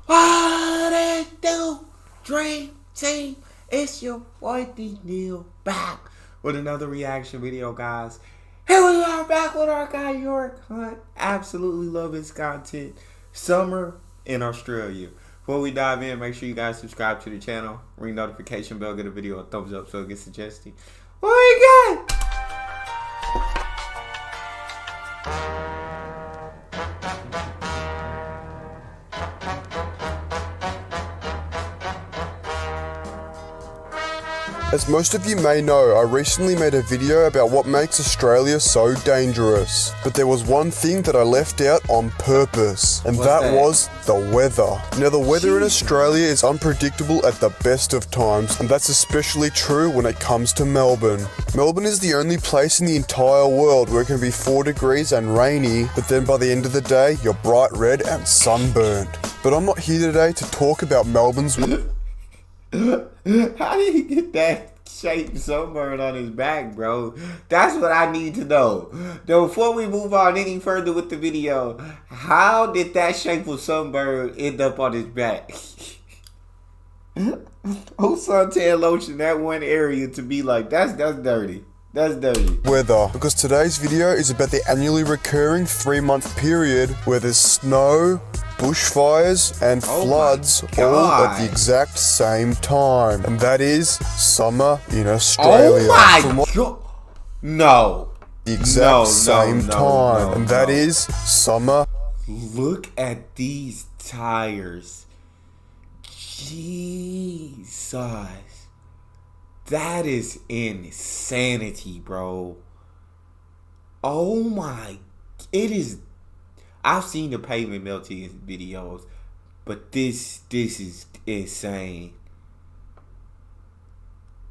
What it do, Dream Team? It's your boy Neal back with another reaction video, guys. Here we are back with our guy York Hunt. Absolutely love his content. Summer in Australia. Before we dive in, make sure you guys subscribe to the channel, ring notification bell, get a video a thumbs up so it gets suggested. What we got? As most of you may know, I recently made a video about what makes Australia so dangerous. But there was one thing that I left out on purpose, and that was the weather. Now the weather in Australia is unpredictable at the best of times, and that's especially true when it comes to Melbourne. Melbourne is the only place in the entire world where it can be 4 degrees and rainy, but then by the end of the day, you're bright red and sunburned. But I'm not here today to talk about Melbourne's How did he get that shape sunburn on his back, bro? That's what I need to know. Now, before we move on any further with the video, how did that shape of sunburn end up on his back? Who suntan lotion that one area to be like, that's dirty. That's dirty. Weather, because today's video is about the annually recurring 3-month period where there's snow, bushfires and floods all at the exact same time, and that is summer in Australia. Oh my god! No. The exact same time, and that is summer. Look at these tires. Jesus. That is insanity, bro. Oh my, it is. I've seen the pavement melting videos, but this is insane.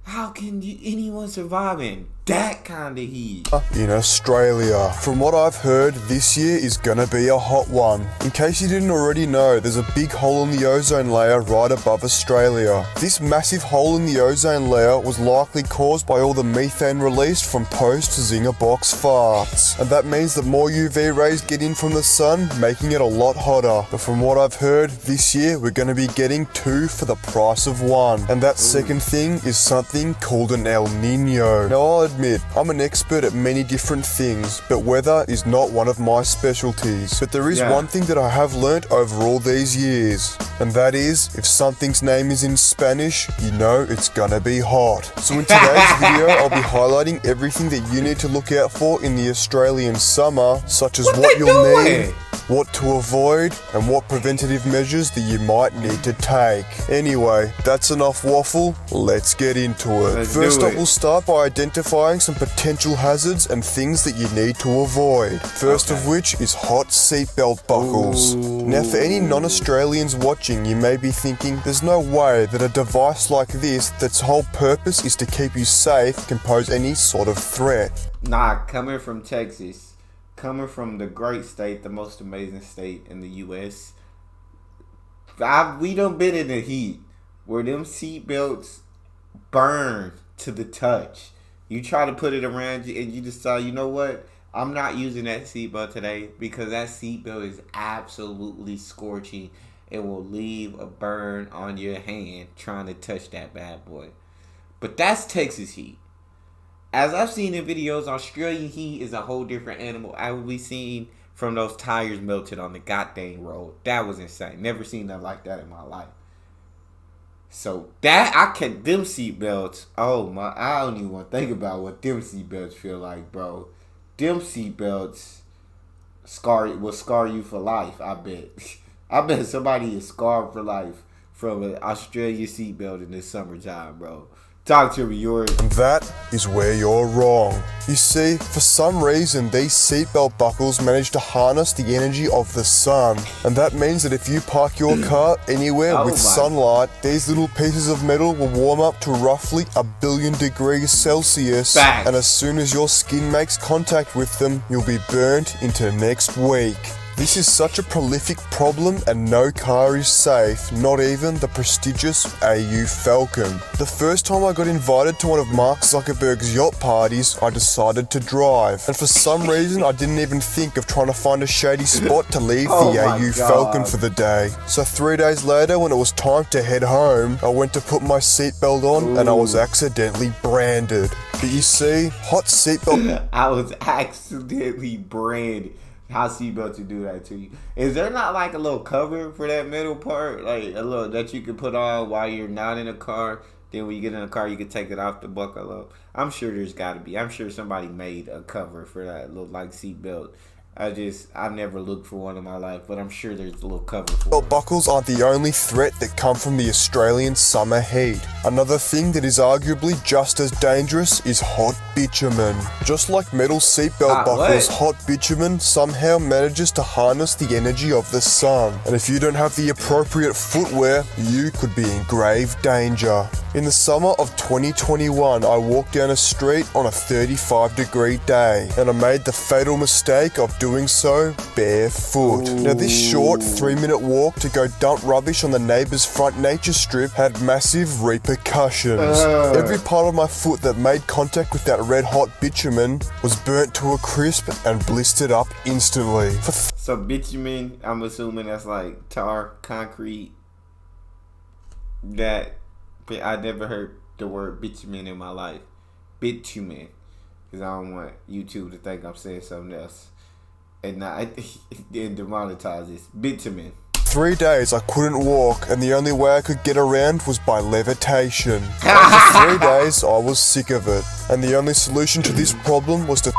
How can anyone survive in that kind of heat? In Australia. From what I've heard, this year is gonna be a hot one. In case you didn't already know, there's a big hole in the ozone layer right above Australia. This massive hole in the ozone layer was likely caused by all the methane released from post-zinger box farts. And that means that more UV rays get in from the sun, making it a lot hotter. But from what I've heard, this year we're gonna be getting 2 for the price of 1. And that second thing is something called an El Nino. Now I'll admit, I'm an expert at many different things, but weather is not one of my specialties. But there is one thing that I have learnt over all these years, and that is, if something's name is in Spanish, you know it's gonna be hot. So in today's video, I'll be highlighting everything that you need to look out for in the Australian summer, such as what you'll need, what to avoid, and what preventative measures that you might need to take. Anyway, that's enough waffle, let's get into it. First up, we'll start by identifying some potential hazards and things that you need to avoid. First of which is hot seatbelt buckles. Now for any non-Australians watching, you may be thinking, there's no way that a device like this, that's whole purpose is to keep you safe, can pose any sort of threat. Nah, coming from Texas, coming from the great state, the most amazing state in the U.S., we done been in the heat where them seatbelts burn to the touch. You try to put it around you and you decide, you know what? I'm not using that seatbelt today because that seatbelt is absolutely scorching. It will leave a burn on your hand trying to touch that bad boy. But that's Texas heat. As I've seen in videos, Australian heat is a whole different animal. I will be seeing from those tires melted on the goddamn road. That was insane. Never seen nothing like that in my life. So them seatbelts, oh my, I don't even want to think about what them seatbelts feel like, bro. Them seatbelts will scar you for life, I bet. I bet somebody is scarred for life from an Australian seatbelt in this summertime, bro. Talk to me, yours. And that is where you're wrong. You see, for some reason, these seatbelt buckles manage to harness the energy of the sun. And that means that if you park your car anywhere with sunlight, these little pieces of metal will warm up to roughly 1 billion degrees Celsius. And as soon as your skin makes contact with them, you'll be burnt into next week. This is such a prolific problem and no car is safe, not even the prestigious AU Falcon. The first time I got invited to one of Mark Zuckerberg's yacht parties, I decided to drive. And for some reason, I didn't even think of trying to find a shady spot to leave the AU Falcon for the day. So 3 days later, when it was time to head home, I went to put my seatbelt on and I was accidentally branded. But you see, hot seatbelt... I was accidentally branded. How seatbelts to do that to you? Is there not like a little cover for that middle part, like a little that you can put on while you're not in a car? Then when you get in a car, you can take it off to buckle up. I'm sure there's got to be. I'm sure somebody made a cover for that little like seatbelt. I've never looked for one in my life, but I'm sure there's a little cover for it. Belt buckles aren't the only threat that come from the Australian summer heat. Another thing that is arguably just as dangerous is hot bitumen. Just like metal seatbelt buckles, hot bitumen somehow manages to harness the energy of the sun. And if you don't have the appropriate footwear, you could be in grave danger. In the summer of 2021, I walked down a street on a 35-degree day, and I made the fatal mistake of doing so barefoot. Now this short 3-minute walk to go dump rubbish on the neighbour's front nature strip had massive repercussions. Every part of my foot that made contact with that red hot bitumen was burnt to a crisp and blistered up instantly. So bitumen, I'm assuming that's like tar, concrete. I never heard the word bitumen in my life. Bitumen. Because I don't want YouTube to think I'm saying something else. And not then demonetize this. Bitumen. 3 days I couldn't walk, and the only way I could get around was by levitation. After 3 days I was sick of it, and the only solution to this problem was to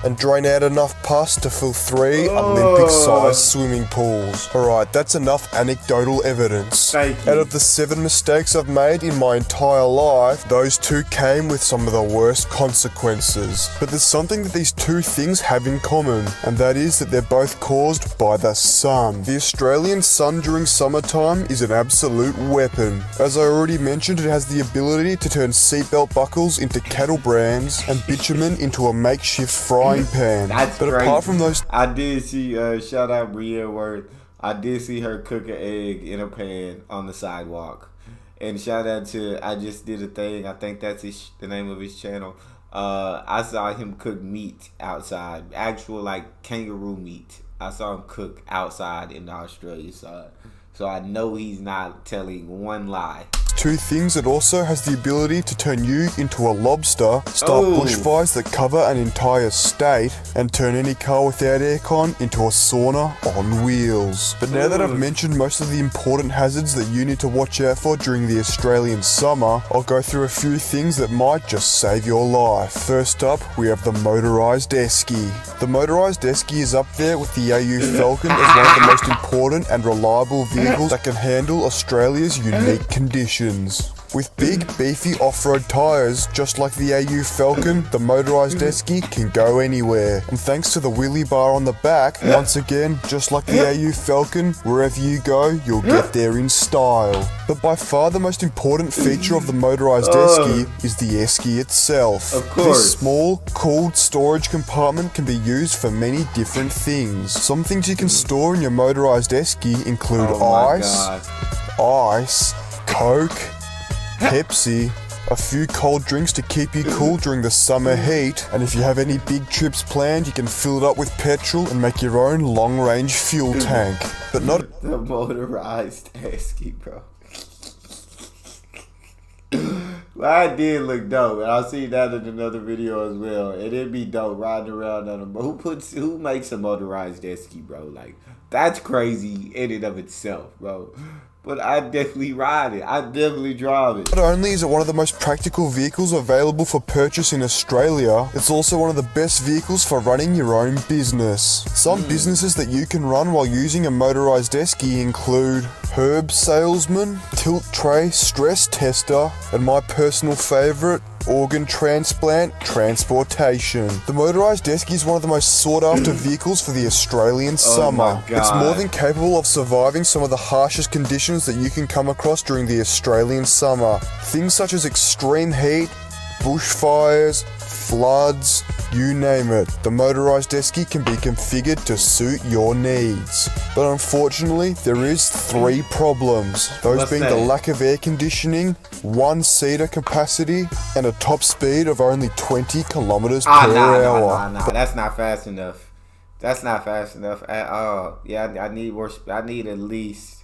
and drain out enough pus to fill 3 Olympic-sized swimming pools. Alright, that's enough anecdotal evidence. Out of the 7 mistakes I've made in my entire life, those 2 came with some of the worst consequences. But there's something that these 2 things have in common, and that is that they're both caused by the sun. The Australian sun during summertime is an absolute weapon. As I already mentioned, it has the ability to turn seatbelt buckles into cattle brands and bitumen into a makeshift frying pan. That's but crazy. Apart from those, I did see shout out Brienne Worth. I did see her cook an egg in a pan on the sidewalk. And shout out to I Just Did a Thing. I think that's the name of his channel. I saw him cook meat outside, actual like kangaroo meat. I saw him cook outside in the Australia side. So I know he's not telling one lie. 2 things, it also has the ability to turn you into a lobster, start bushfires that cover an entire state, and turn any car without aircon into a sauna on wheels. But now that I've mentioned most of the important hazards that you need to watch out for during the Australian summer, I'll go through a few things that might just save your life. First up, we have the motorised esky. The motorised esky is up there with the AU Falcon as one of the most important and reliable vehicles that can handle Australia's unique conditions. With big, beefy off-road tyres, just like the AU Falcon, the motorised esky can go anywhere. And thanks to the wheelie bar on the back, once again, just like the AU Falcon, wherever you go, you'll get there in style. But by far the most important feature of the motorised esky is the esky itself. Of course. This small, cooled storage compartment can be used for many different things. Some things you can store in your motorised esky include ice, Coke, Pepsi, a few cold drinks to keep you cool during the summer heat, and if you have any big trips planned, you can fill it up with petrol and make your own long-range fuel tank. But not the motorized esky, bro. Well, I did look dope, and I'll see that in another video as well. And it'd be dope riding around on a who makes a motorized esky, bro? Like, that's crazy in and of itself, bro. But I definitely ride it. I definitely drive it. Not only is it one of the most practical vehicles available for purchase in Australia, it's also one of the best vehicles for running your own business. Some businesses that you can run while using a motorised esky include herb salesman, tilt tray stress tester, and my personal favourite, organ transplant transportation. The motorised esky is one of the most sought after vehicles for the Australian summer. It's more than capable of surviving some of the harshest conditions that you can come across during the Australian summer. Things such as extreme heat, bushfires, floods, you name it. The motorized esky can be configured to suit your needs. But unfortunately, there is 3 problems. Those What's being that? the lack of air conditioning, 1 seater capacity, and a top speed of only 20 kilometers per hour. Nah. That's not fast enough. That's not fast enough at all. Yeah, I need more. I need at least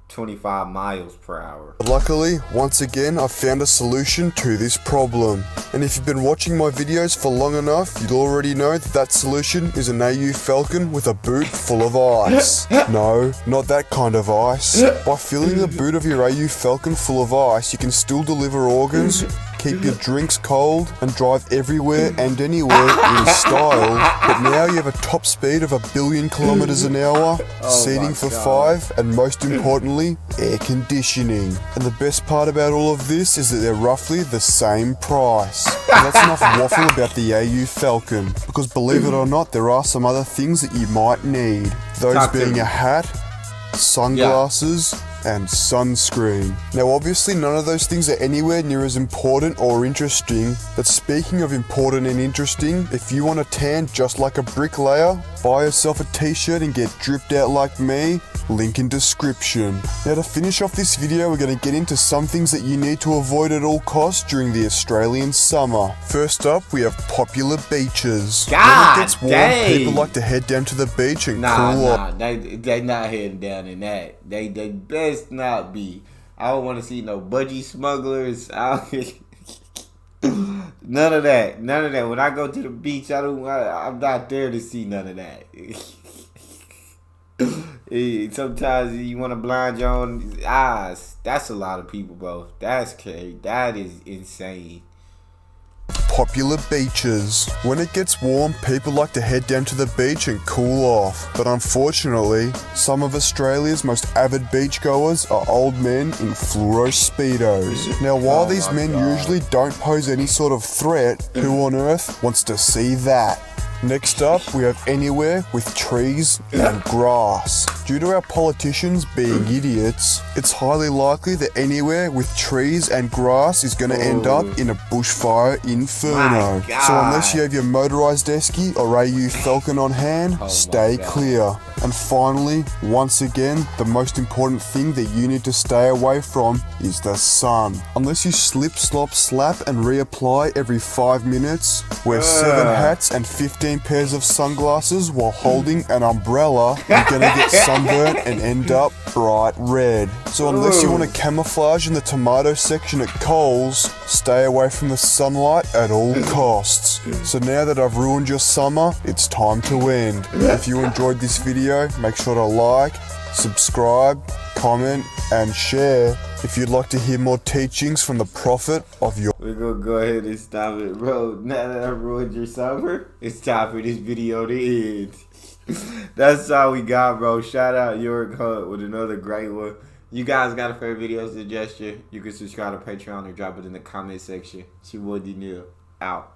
25 miles per hour. Luckily, once again, I've found a solution to this problem. And if you've been watching my videos for long enough, you'd already know that solution is an AU Falcon with a boot full of ice. No, not that kind of ice. By filling the boot of your AU Falcon full of ice, you can still deliver organs, keep your drinks cold, and drive everywhere and anywhere in style. But now you have a top speed of 1 billion kilometers an hour, seating for 5, and most importantly, air conditioning. And the best part about all of this is that they're roughly the same price. And that's enough waffle about the AU Falcon, because believe it or not, there are some other things that you might need. Those being a hat, sunglasses, and sunscreen. Now obviously none of those things are anywhere near as important or interesting, but speaking of important and interesting, if you want a tan just like a bricklayer, buy yourself a t-shirt and get dripped out like me, link in description. Now to finish off this video, we're going to get into some things that you need to avoid at all costs during the Australian summer. First up, we have popular beaches. When it gets warm, people like to head down to the beach and cool off. They not heading down in that. They best not be. I don't want to see no budgie smugglers. None of that. When I go to the beach, I'm not there to see none of that. Sometimes you want to blind your own eyes. That's a lot of people, bro. That's crazy. That is insane. Popular beaches. When it gets warm, people like to head down to the beach and cool off. But unfortunately, some of Australia's most avid beachgoers are old men in fluoro speedos. Now, while these men usually don't pose any sort of threat, who on earth wants to see that? Next up, we have anywhere with trees and grass. Due to our politicians being idiots, it's highly likely that anywhere with trees and grass is going to end up in a bushfire inferno. So unless you have your motorized esky or AU Falcon on hand, stay clear. And finally, once again, the most important thing that you need to stay away from is the sun. Unless you slip, slop, slap and reapply every 5 minutes, wear 7 hats and 15 pairs of sunglasses while holding an umbrella, you're gonna get sunburnt and end up bright red. So unless you want to camouflage in the tomato section at Coles, stay away from the sunlight at all costs. So now that I've ruined your summer, it's time to end. If you enjoyed this video, make sure to like, subscribe, comment, and share. If you'd like to hear more teachings from the prophet of your... We're gonna go ahead and stop it, bro. Now that I ruined your summer, it's time for this video to end. That's all we got, bro. Shout out Yorick Hunt with another great one. You guys got a favorite video suggestion? You can subscribe to Patreon or drop it in the comment section. It's your boy Neal. Out.